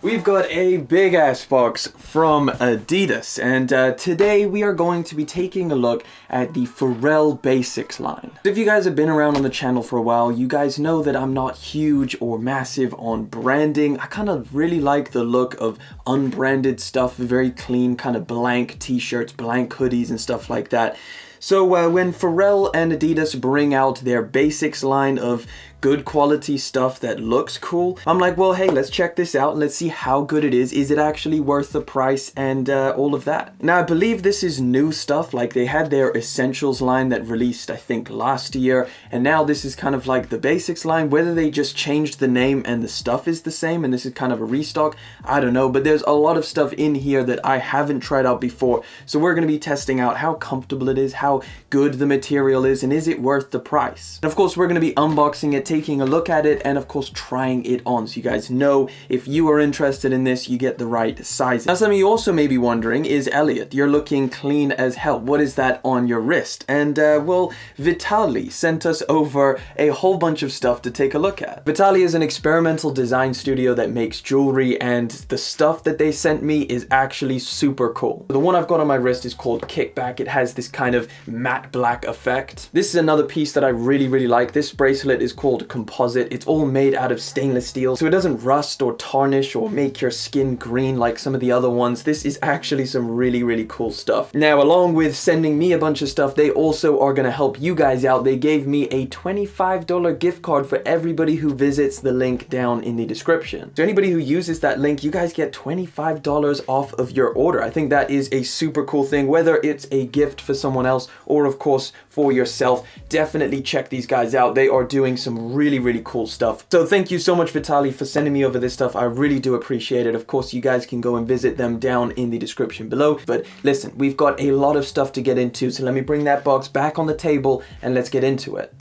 We've got a big ass box from Adidas, and today we are going to be taking a look at the Pharrell Basics line. If you guys have been around on the channel for a while, you guys know that I'm not huge or massive on branding. I kind of really like the look of unbranded stuff, very clean kind of blank t-shirts, blank hoodies and stuff like that. So when Pharrell and Adidas bring out their Basics line of good quality stuff that looks cool, I'm like, well, hey, let's check this out and let's see how good it is. Is it actually worth the price and all of that? Now, I believe this is new stuff. Like, they had their Essentials line that released, I think, last year, and now this is kind of like the Basics line. Whether they just changed the name and the stuff is the same and this is kind of a restock, I don't know, but there's a lot of stuff in here that I haven't tried out before, so we're going to be testing out how comfortable it is, how good the material is, and is it worth the price. And of course, we're going to be unboxing it, taking a look at it, and of course trying it on, so you guys know if you are interested in this, you get the right size. Now, some of you also may be wondering, is Elliot, you're looking clean as hell, what is that on your wrist? And well, Vitali sent us over a whole bunch of stuff to take a look at. Vitali is an experimental design studio that makes jewelry, and the stuff that they sent me is actually super cool. The one I've got on my wrist is called Kickback. It has this kind of matte black effect. This is another piece that I really like. This bracelet is called Composite. It's all made out of stainless steel, so it doesn't rust or tarnish or make your skin green like some of the other ones. This is actually some really cool stuff. Now, along with sending me a bunch of stuff, they also are going to help you guys out. They gave me a $25 gift card for everybody who visits the link down in the description. So anybody who uses that link, you guys get $25 off of your order. I think that is a super cool thing, whether it's a gift for someone else or of course for yourself. Definitely check these guys out. They are doing some really cool stuff. So thank you so much, Vitali, for sending me over this stuff. I really do appreciate it. Of course, you guys can go and visit them down in the description below. But listen, we've got a lot of stuff to get into, so let me bring that box back on the table and let's get into it.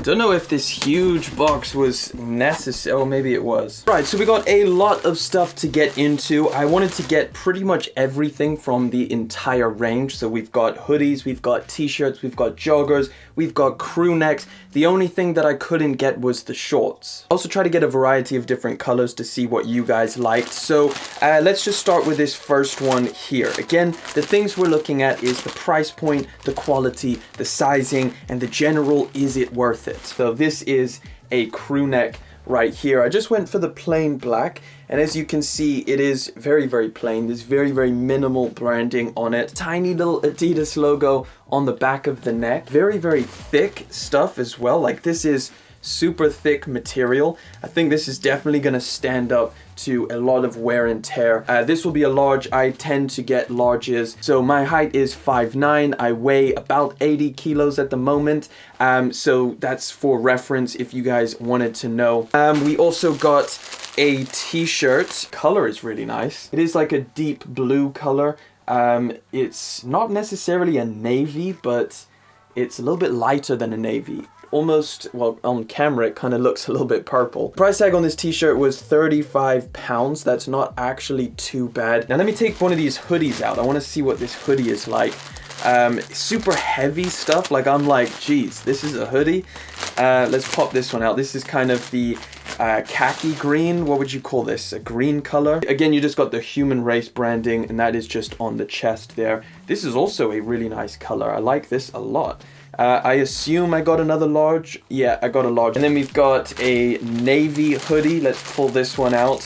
Don't know if this huge box was necessary, or maybe it was. Right, so we got a lot of stuff to get into. I wanted to get pretty much everything from the entire range. So we've got hoodies, we've got t-shirts, we've got joggers, we've got crew necks. The only thing that I couldn't get was the shorts. I also try to get a variety of different colors to see what you guys liked. So let's just start with this first one here. Again, the things we're looking at is the price point, the quality, the sizing, and the general, is it worth it? So this is a crew neck right here. I just went for the plain black, and as you can see, it is very plain. There's very minimal branding on it. Tiny little Adidas logo on the back of the neck. Very thick stuff as well. Like, this is super thick material. I think this is definitely going to stand up to a lot of wear and tear. This will be a large. I tend to get larges. So my height is 5'9". I weigh about 80 kilos at the moment. So that's for reference if you guys wanted to know. We also got a t-shirt. Color is really nice. It is like a deep blue color. It's not necessarily a navy, but it's a little bit lighter than a navy. Almost, well, on camera it kind of looks a little bit purple. Price tag on this t-shirt was £35. That's not actually too bad. Now let me take one of these hoodies out. I want to see what this hoodie is like. Super heavy stuff. Like, I'm like, geez, this is a hoodie. Let's pop this one out. This is kind of the khaki green. What would you call this? A green color. Again, you just got the human race branding, and that is just on the chest there. This is also a really nice color. I like this a lot. I assume I got another large. Yeah, I got a large. And then we've got a navy hoodie. Let's pull this one out.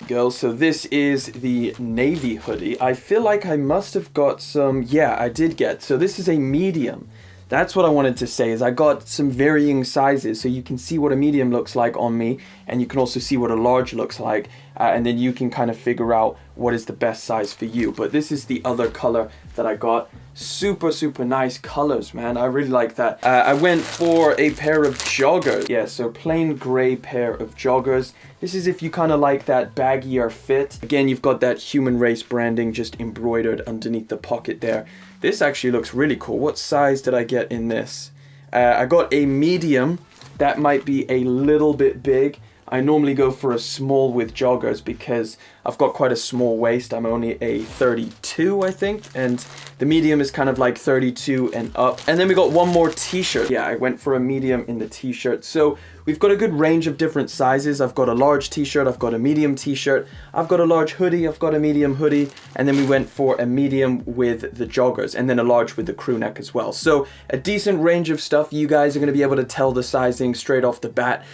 Go. So this is the navy hoodie. I feel like I must have got some. Yeah, I did get. So this is a medium. That's what I wanted to say, is I got some varying sizes, so you can see what a medium looks like on me, and you can also see what a large looks like, and then you can kind of figure out what is the best size for you. But this is the other color that I got. Super nice colors, man. I really like that. I went for a pair of joggers. Yeah, so plain gray pair of joggers. This is if you kind of like that baggier fit. Again, you've got that human race branding just embroidered underneath the pocket there. This actually looks really cool. What size did I get in this? I got a medium. That might be a little bit big. I normally go for a small with joggers because I've got quite a small waist. I'm only a 32, I think, and the medium is kind of like 32 and up. And then we got one more t-shirt. Yeah, I went for a medium in the t-shirt. So we've got a good range of different sizes. I've got a large t-shirt, I've got a medium t-shirt, I've got a large hoodie, I've got a medium hoodie, and then we went for a medium with the joggers, and then a large with the crew neck as well. So a decent range of stuff. You guys are going to be able to tell the sizing straight off the bat.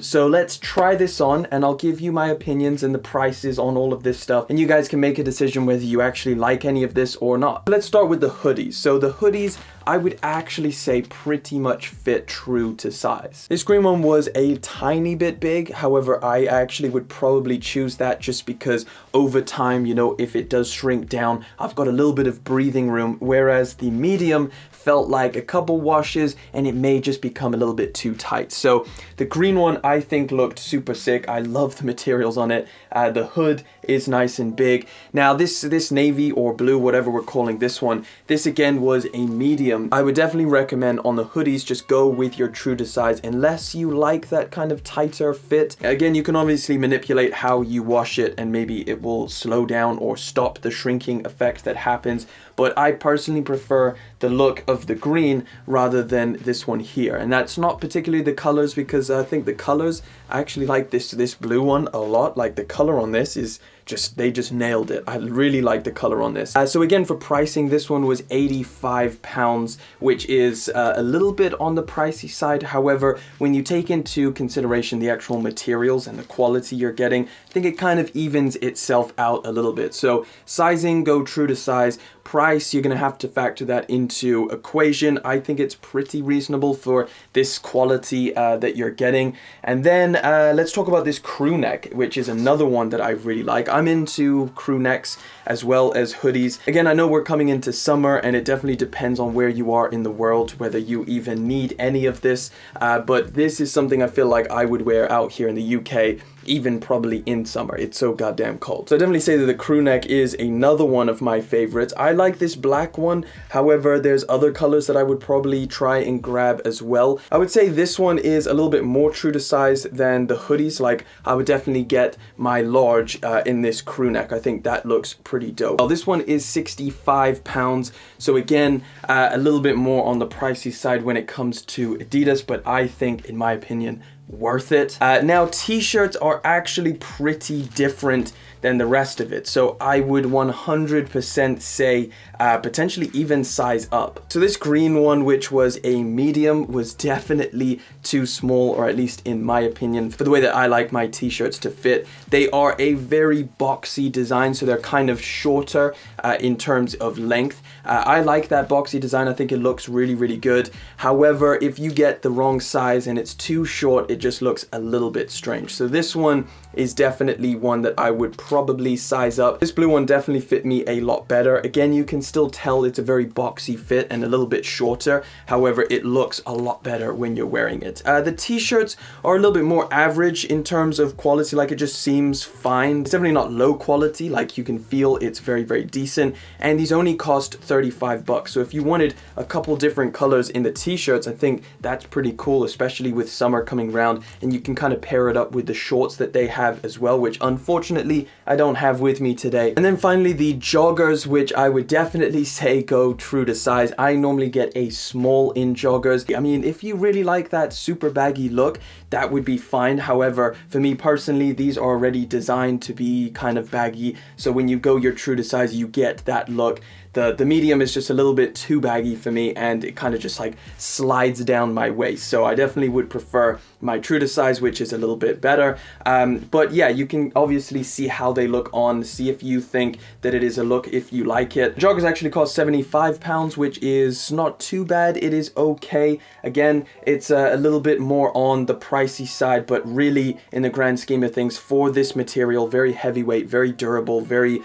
So let's try this on, and I'll give you my opinions and the prices on all of this stuff, and you guys can make a decision whether you actually like any of this or not. Let's start with the hoodies. So the hoodies, I would actually say pretty much fit true to size. This green one was a tiny bit big. However, I actually would probably choose that just because over time, you know, if it does shrink down, I've got a little bit of breathing room, whereas the medium felt like a couple washes and it may just become a little bit too tight. So the green one I think looked super sick. I love the materials on it. The hood is nice and big. Now this navy or blue, whatever we're calling this one, this again was a medium. I would definitely recommend on the hoodies, just go with your true to size unless you like that kind of tighter fit. Again, you can obviously manipulate how you wash it and maybe it will slow down or stop the shrinking effect that happens. But I personally prefer the look of the green rather than this one here. And that's not particularly the colors, because I think the colors, I actually like this blue one a lot. Like the color on this is just, they just nailed it. I really like the color on this. So again, for pricing, this one was £85, which is a little bit on the pricey side. However, when you take into consideration the actual materials and the quality you're getting, I think it kind of evens itself out a little bit. So sizing, go true to size. Price, you're gonna have to factor that into equation. I think it's pretty reasonable for this quality that you're getting. And then let's talk about this crew neck, which is another one that I really like. I'm into crew necks as well as hoodies. Again, I know we're coming into summer and it definitely depends on where you are in the world, whether you even need any of this. But this is something I feel like I would wear out here in the UK, even probably in summer. It's so goddamn cold. So I definitely say that the crew neck is another one of my favorites. I like this black one. However, there's other colors that I would probably try and grab as well. I would say this one is a little bit more true to size than the hoodies. Like I would definitely get my large in this crew neck. I think that looks pretty dope. Well, this one is £65. So again, a little bit more on the pricey side when it comes to Adidas, but I think, in my opinion, worth it. Now t-shirts are actually pretty different than the rest of it, so I would 100% say potentially even size up. So this green one, which was a medium, was definitely too small, or at least in my opinion, for the way that I like my t-shirts to fit. They are a very boxy design, so they're kind of shorter in terms of length. I like that boxy design. I think it looks really, really good. However, if you get the wrong size and it's too short, it just looks a little bit strange. So this one is definitely one that I would probably size up. This blue one definitely fit me a lot better. Again, you can still tell it's a very boxy fit and a little bit shorter. However, it looks a lot better when you're wearing it. The t-shirts are a little bit more average in terms of quality. Like, it just seems fine. It's definitely not low quality. Like, you can feel it's very, very decent. And these only cost $35. So if you wanted a couple different colors in the t-shirts, I think that's pretty cool, especially with summer coming around, and you can kind of pair it up with the shorts that they have as well, which unfortunately I don't have with me today. And then finally the joggers, which I would definitely say go true to size. I normally get a small in joggers. I mean, if you really like that super baggy look, that would be fine. However, for me personally, these are already designed to be kind of baggy, so when you go your true to size, you get that look. The medium is just a little bit too baggy for me, and it kind of just like slides down my waist. So I definitely would prefer my true to size, which is a little bit better. But yeah, you can obviously see how they look on, see if you think that it is a look, if you like it. Joggers actually cost £75, which is not too bad. It is okay. Again, it's a little bit more on the pricey side, but really in the grand scheme of things, for this material, very heavyweight, very durable, very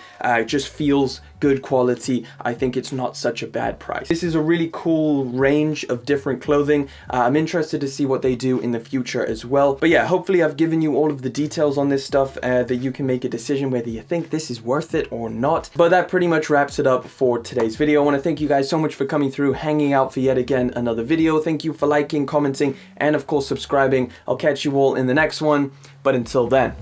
just feels good quality. I think it's not such a bad price. This is a really cool range of different clothing. I'm interested to see what they do in the future as well. But yeah, hopefully I've given you all of the details on this stuff that you can make a decision whether you think this is worth it or not. But that pretty much wraps it up for today's video. I want to thank you guys so much for coming through, hanging out for yet again another video. Thank you for liking, commenting, and of course subscribing. I'll catch you all in the next one. But until then,